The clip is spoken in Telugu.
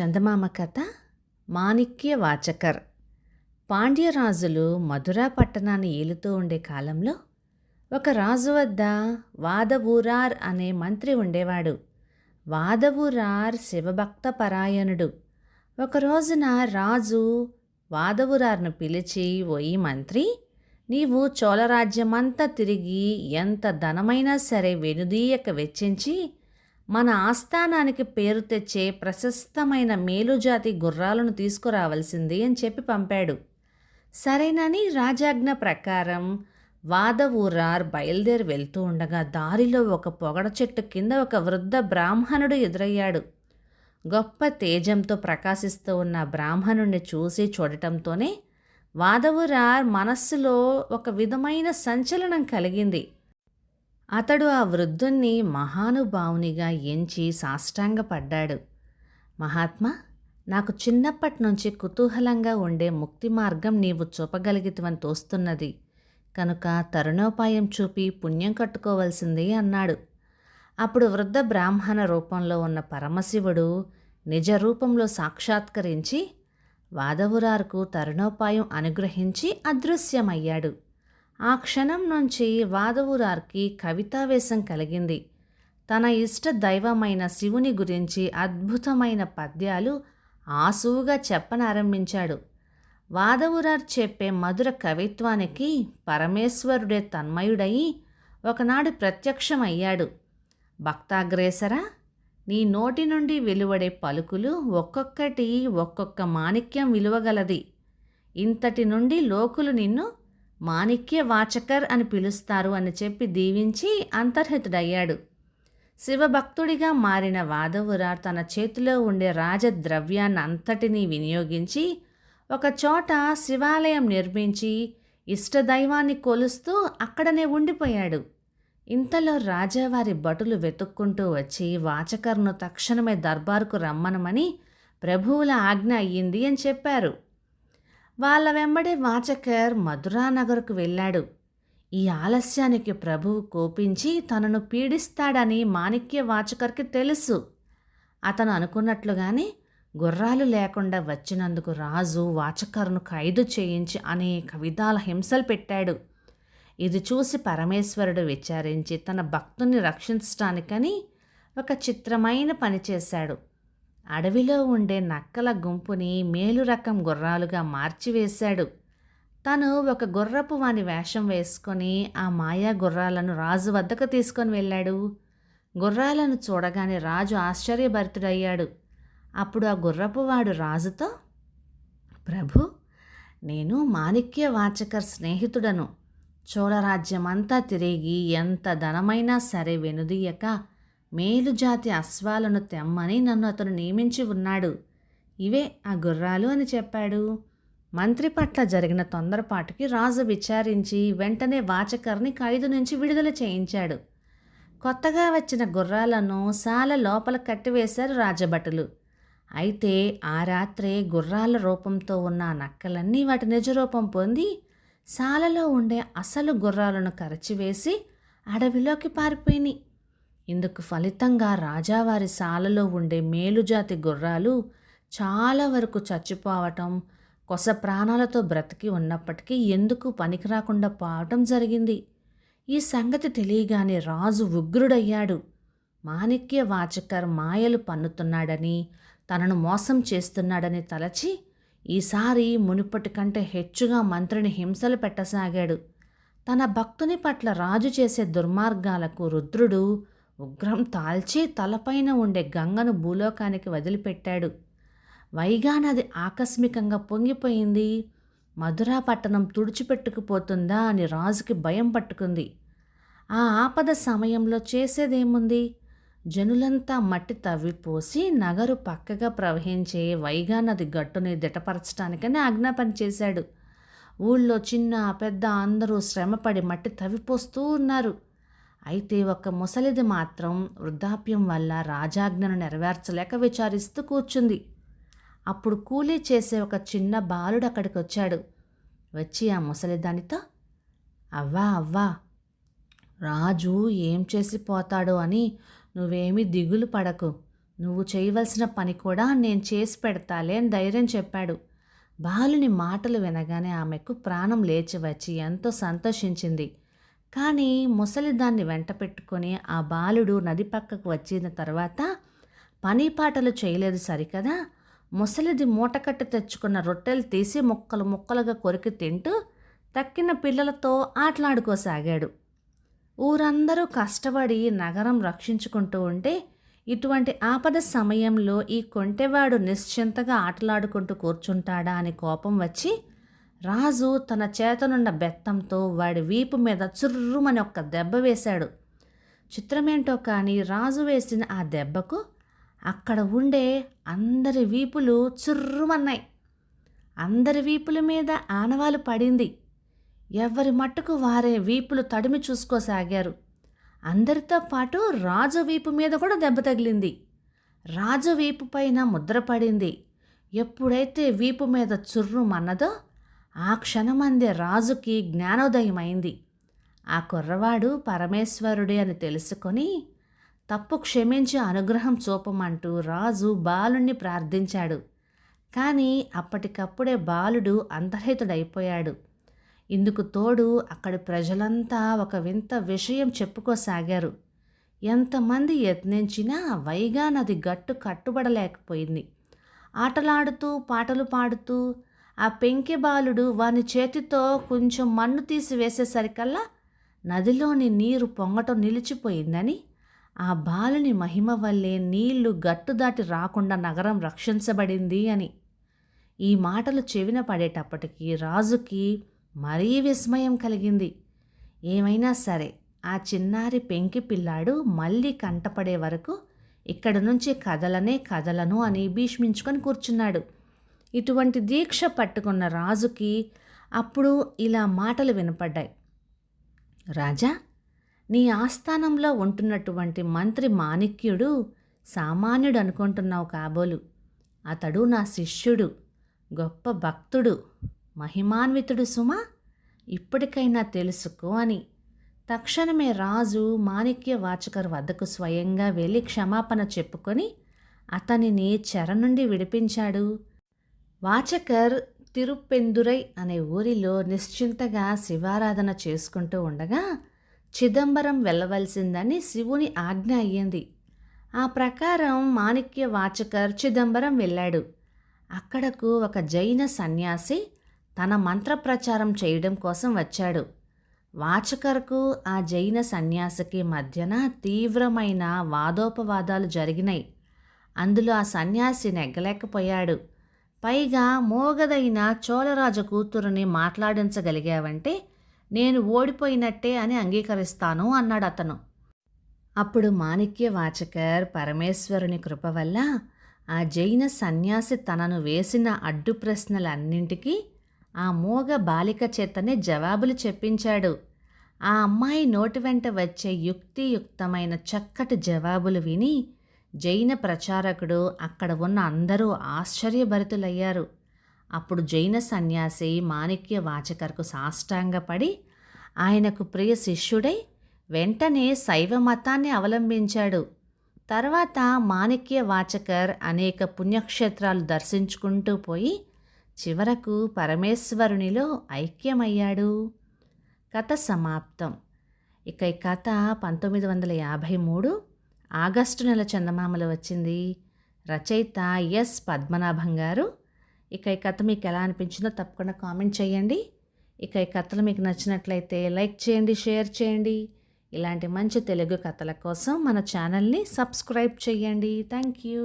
చందమామ కథ మాణిక్య వాచకర్. పాండ్యరాజులు మధురా పట్టణాన్ని ఏలుతూ ఉండే కాలంలో ఒక రాజు వద్ద వాదవూరార్ అనే మంత్రి ఉండేవాడు. వాదవూరార్ శివభక్త పరాయణుడు. ఒక రోజున రాజు వాదవూరార్ను పిలిచి, ఓయి మంత్రి, నీవు చోళరాజ్యమంతా తిరిగి ఎంత ధనమైనా సరే వెనుదీయక వెచ్చించి మన ఆస్థానానికి పేరు తెచ్చే ప్రశస్తమైన మేలుజాతి గుర్రాలను తీసుకురావలసింది అని చెప్పి పంపాడు. సరేనని రాజాజ్ఞ ప్రకారం వాదవూరార్ బయలుదేరి వెళ్తూ ఉండగా దారిలో ఒక పొగడ చెట్టు కింద ఒక వృద్ధ బ్రాహ్మణుడు ఎదురయ్యాడు. గొప్ప తేజంతో ప్రకాశిస్తూ ఉన్న బ్రాహ్మణుణ్ణి చూసి చూడటంతోనే వాదవూరార్ మనస్సులో ఒక విధమైన సంచలనం కలిగింది. అతడు ఆ వృద్ధుణ్ణి మహానుభావునిగా ఎంచి సాష్టాంగపడ్డాడు. మహాత్మా, నాకు చిన్నప్పటి నుంచి కుతూహలంగా ఉండే ముక్తి మార్గం నీవు చూపగలిగితవని తోస్తున్నది కనుక తరుణోపాయం చూపి పుణ్యం కట్టుకోవలసింది అన్నాడు. అప్పుడు వృద్ధ బ్రాహ్మణ రూపంలో ఉన్న పరమశివుడు నిజ రూపంలో సాక్షాత్కరించి వాదవూరార్కు తరుణోపాయం అనుగ్రహించి అదృశ్యమయ్యాడు. ఆ క్షణం నుంచి వాదవూరార్కి కవితావేశం కలిగింది. తన ఇష్ట దైవమైన శివుని గురించి అద్భుతమైన పద్యాలు ఆసువుగా చెప్పనారంభించాడు. వాదవూరార్ చెప్పే మధుర కవిత్వానికి పరమేశ్వరుడే తన్మయుడయి ఒకనాడు ప్రత్యక్షమయ్యాడు. భక్తాగ్రేసరా, నీ నోటి నుండి వెలువడే పలుకులు ఒక్కొక్కటి ఒక్కొక్క మాణిక్యం విలువగలది. ఇంతటి నుండి లోకులు నిన్ను మాణిక్య వాచకర్ అని పిలుస్తారు అని చెప్పి దీవించి అంతర్హితుడయ్యాడు. శివభక్తుడిగా మారిన వాదవూరార్ తన చేతిలో ఉండే రాజద్రవ్యాన్ని అంతటినీ వినియోగించి ఒకచోట శివాలయం నిర్మించి ఇష్టదైవాన్ని కొలుస్తూ అక్కడనే ఉండిపోయాడు. ఇంతలో రాజావారి భటులు వెతుక్కుంటూ వచ్చి వాచకర్ను తక్షణమే దర్బారుకు రమ్మనమని ప్రభువుల ఆజ్ఞ అయ్యింది అని చెప్పారు. వాళ్ళ వెంబడే వాచకర్ మధురానగర్కు వెళ్ళాడు. ఈ ఆలస్యానికి ప్రభువు కోపించి తనను పీడిస్తాడని మాణిక్య వాచకర్కి తెలుసు. అతను అనుకున్నట్లుగానే గుర్రాలు లేకుండా వచ్చినందుకు రాజు వాచకర్ను ఖైదు చేయించి అనేక విధాల హింసలు పెట్టాడు. ఇది చూసి పరమేశ్వరుడు విచారించి తన భక్తుని రక్షించటానికని ఒక చిత్రమైన పని చేశాడు. అడవిలో ఉండే నక్కల గుంపుని మేలు రకం గుర్రాలుగా మార్చివేశాడు. తను ఒక గుర్రపు వాని వేషం వేసుకొని ఆ మాయా గుర్రాలను రాజు వద్దకు తీసుకొని వెళ్ళాడు. గుర్రాలను చూడగానే రాజు ఆశ్చర్యభరితుడయ్యాడు. అప్పుడు ఆ గుర్రపు వాడు రాజుతో, ప్రభు, నేను మాణిక్య వాచకర్ స్నేహితుడను. చోళరాజ్యమంతా తిరిగి ఎంత ధనమైనా సరే వెనుదీయక మేలుజాతి అశ్వాలను తెమ్మని నన్ను అతను నియమించి ఉన్నాడు. ఇవే ఆ గుర్రాలు అని చెప్పాడు. మంత్రి పట్ల జరిగిన తొందరపాటుకి రాజు విచారించి వెంటనే వాచకర్ని ఖైదు నుంచి విడుదల చేయించాడు. కొత్తగా వచ్చిన గుర్రాలను శాల లోపల కట్టివేశారు రాజభటులు. అయితే ఆ రాత్రే గుర్రాల రూపంతో ఉన్న నక్కలన్నీ వాటి నిజరూపం పొంది శాలలో ఉండే అసలు గుర్రాలను కరచివేసి అడవిలోకి పారిపోయినాయి. ఇందుకు ఫలితంగా రాజావారి శాలలో ఉండే మేలుజాతి గుర్రాలు చాలా వరకు చచ్చిపోవటం, కొస ప్రాణాలతో బ్రతికి ఉన్నప్పటికీ ఎందుకు పనికిరాకుండా పోవటం జరిగింది. ఈ సంగతి తెలియగానే రాజు ఉగ్రుడయ్యాడు. మాణిక్య వాచకర్ మాయలు పన్నుతున్నాడని, తనను మోసం చేస్తున్నాడని తలచి ఈసారి మునుపటి కంటే హెచ్చుగా మంత్రిని హింసలు పెట్టసాగాడు. తన భక్తుని పట్ల రాజు చేసే దుర్మార్గాలకు రుద్రుడు ఉగ్రం తాల్చి తలపైన ఉండే గంగను భూలోకానికి వదిలిపెట్టాడు. వైగా నది ఆకస్మికంగా పొంగిపోయింది. మధురా పట్టణం తుడిచిపెట్టుకుపోతుందా అని రాజుకి భయం పట్టుకుంది. ఆ ఆపద సమయంలో చేసేదేముంది? జనులంతా మట్టి తవ్విపోసి నగరు పక్కగా ప్రవహించే వైగా నది గట్టుని దిటపరచడానికని ఆజ్ఞాపన చేశాడు. ఊళ్ళో చిన్న పెద్ద అందరూ శ్రమపడి మట్టి తవ్విపోస్తూ ఉన్నారు. అయితే ఒక ముసలిది మాత్రం వృద్ధాప్యం వల్ల రాజాజ్ఞను నెరవేర్చలేక విచారిస్తూ కూర్చుంది. అప్పుడు కూలీ చేసే ఒక చిన్న బాలుడు అక్కడికి వచ్చాడు. వచ్చి ఆ ముసలిదానితో, అవ్వా, రాజు ఏం చేసి పోతాడో అని నువ్వేమీ దిగులు పడకు. నువ్వు చేయవలసిన పని కూడా నేను చేసి పెడతాలే అని ధైర్యం చెప్పాడు. బాలుని మాటలు వినగానే ఆమెకు ప్రాణం లేచి వచ్చి ఎంతో సంతోషించింది. కానీ ముసలి దాన్ని వెంట పెట్టుకొని ఆ బాలుడు నది పక్కకు వచ్చిన తర్వాత పని పాటలు చేయలేదు సరికదా, ముసలిది మూటకట్టు తెచ్చుకున్న రొట్టెలు తీసి ముక్కలు ముక్కలుగా కొరికి తింటూ తక్కిన పిల్లలతో ఆటలాడుకోసాగాడు. ఊరందరూ కష్టపడి నగరం రక్షించుకుంటూ ఉంటే ఇటువంటి ఆపద సమయంలో ఈ కొంటెవాడు నిశ్చింతగా ఆటలాడుకుంటూ కూర్చుంటాడా అని కోపం వచ్చి రాజు తన చేతనున్న బెత్తంతో వాడి వీపు మీద చుర్రుమని ఒక్క దెబ్బ వేశాడు. చిత్రమేంటో కానీ రాజు వేసిన ఆ దెబ్బకు అక్కడ ఉండే అందరి వీపులు చుర్రుమన్నాయి. అందరి వీపుల మీద ఆనవాలు పడింది. ఎవరి మట్టుకు వారే వీపులు తడిమి చూసుకోసాగారు. అందరితో పాటు రాజు వీపు మీద కూడా దెబ్బ తగిలింది. రాజు వీపు పైన ముద్ర పడింది. ఎప్పుడైతే వీపు మీద చుర్రుమన్నదో ఆ క్షణమందే రాజుకి జ్ఞానోదయం అయింది. ఆ కుర్రవాడు పరమేశ్వరుడే అని తెలుసుకొని తప్పు క్షమించి అనుగ్రహం చూపమంటూ రాజు బాలుణ్ణి ప్రార్థించాడు. కానీ అప్పటికప్పుడే బాలుడు అంతర్హితుడైపోయాడు. ఇందుకు తోడు అక్కడి ప్రజలంతా ఒక వింత విషయం చెప్పుకోసాగారు. ఎంతమంది యత్నించినా వైగా నది గట్టు కట్టుబడలేకపోయింది. ఆటలాడుతూ పాటలు పాడుతూ ఆ పెంకె బాలుడు వాని చేతితో కొంచెం మన్ను తీసి వేసేసరికల్లా నదిలోని నీరు పొంగటం నిలిచిపోయిందని, ఆ బాలుని మహిమ వల్లే నీళ్లు గట్టు దాటి రాకుండా నగరం రక్షించబడింది అని. ఈ మాటలు చెవిన పడేటప్పటికీ రాజుకి మరీ విస్మయం కలిగింది. ఏమైనా సరే ఆ చిన్నారి పెంకి పిల్లాడు మళ్ళీ కంటపడే వరకు ఇక్కడి నుంచి కదలను అని భీష్మించుకొని కూర్చున్నాడు. ఇటువంటి దీక్ష పట్టుకున్న రాజుకి అప్పుడు ఇలా మాటలు వినపడ్డాయి. రాజా, నీ ఆస్థానంలో ఉంటున్నటువంటి మంత్రి మాణిక్యుడు సామాన్యుడు అనుకుంటున్నావు కాబోలు. అతడు నా శిష్యుడు, గొప్ప భక్తుడు, మహిమాన్వితుడు సుమా, ఇప్పటికైనా తెలుసుకో అని. తక్షణమే రాజు మాణిక్య వాచకర్ వద్దకు స్వయంగా వెళ్ళి క్షమాపణ చెప్పుకొని అతనిని చెర నుండి విడిపించాడు. వాచకర్ తిరుప్పెందురై అనే ఊరిలో నిశ్చింతగా శివారాధన చేసుకుంటూ ఉండగా చిదంబరం వెళ్ళవలసిందని శివుని ఆజ్ఞ అయ్యింది. ఆ ప్రకారం మాణిక్య వాచకర్ చిదంబరం వెళ్ళాడు. అక్కడకు ఒక జైన సన్యాసి తన మంత్రప్రచారం చేయడం కోసం వచ్చాడు. వాచకర్కు ఆ జైన సన్యాసికి మధ్యన తీవ్రమైన వాదోపవాదాలు జరిగినాయి. అందులో ఆ సన్యాసి నెగ్గలేకపోయాడు. పైగా మోగదైన చోళరాజు కూతురుని మాట్లాడించగలిగావంటే నేను ఓడిపోయినట్టే అని అంగీకరిస్తాను అన్నాడు అతను. అప్పుడు మాణిక్య వాచకర్ పరమేశ్వరుని కృప వల్ల ఆ జైన సన్యాసి తనను వేసిన అడ్డు ప్రశ్నలన్నింటికీ ఆ మోగ బాలిక చేతనే జవాబులు చెప్పించాడు. ఆ అమ్మాయి నోటి వెంట వచ్చే యుక్తియుక్తమైన చక్కటి జవాబులు విని జైన ప్రచారకుడు అక్కడ ఉన్న అందరూ ఆశ్చర్యభరితులయ్యారు. అప్పుడు జైన సన్యాసి మాణిక్య వాచకర్కు సాష్టాంగపడి ఆయనకు ప్రియ శిష్యుడై వెంటనే శైవ మతాన్ని అవలంబించాడు. తర్వాత మాణిక్య వాచకర్ అనేక పుణ్యక్షేత్రాలు దర్శించుకుంటూ పోయి చివరకు పరమేశ్వరునిలో ఐక్యమయ్యాడు. కథ సమాప్తం. ఇక ఈ కథ 1953 ఆగస్టు నెల చందమామలో వచ్చింది. రచయిత ఎస్ పద్మనాభం గారు. ఇక ఈ కథ మీకు ఎలా అనిపించిందో తప్పకుండా కామెంట్ చేయండి. ఇక ఈ కథలు మీకు నచ్చినట్లయితే లైక్ చేయండి, షేర్ చేయండి. ఇలాంటి మంచి తెలుగు కథల కోసం మన ఛానల్ని సబ్స్క్రైబ్ చేయండి. Thank you.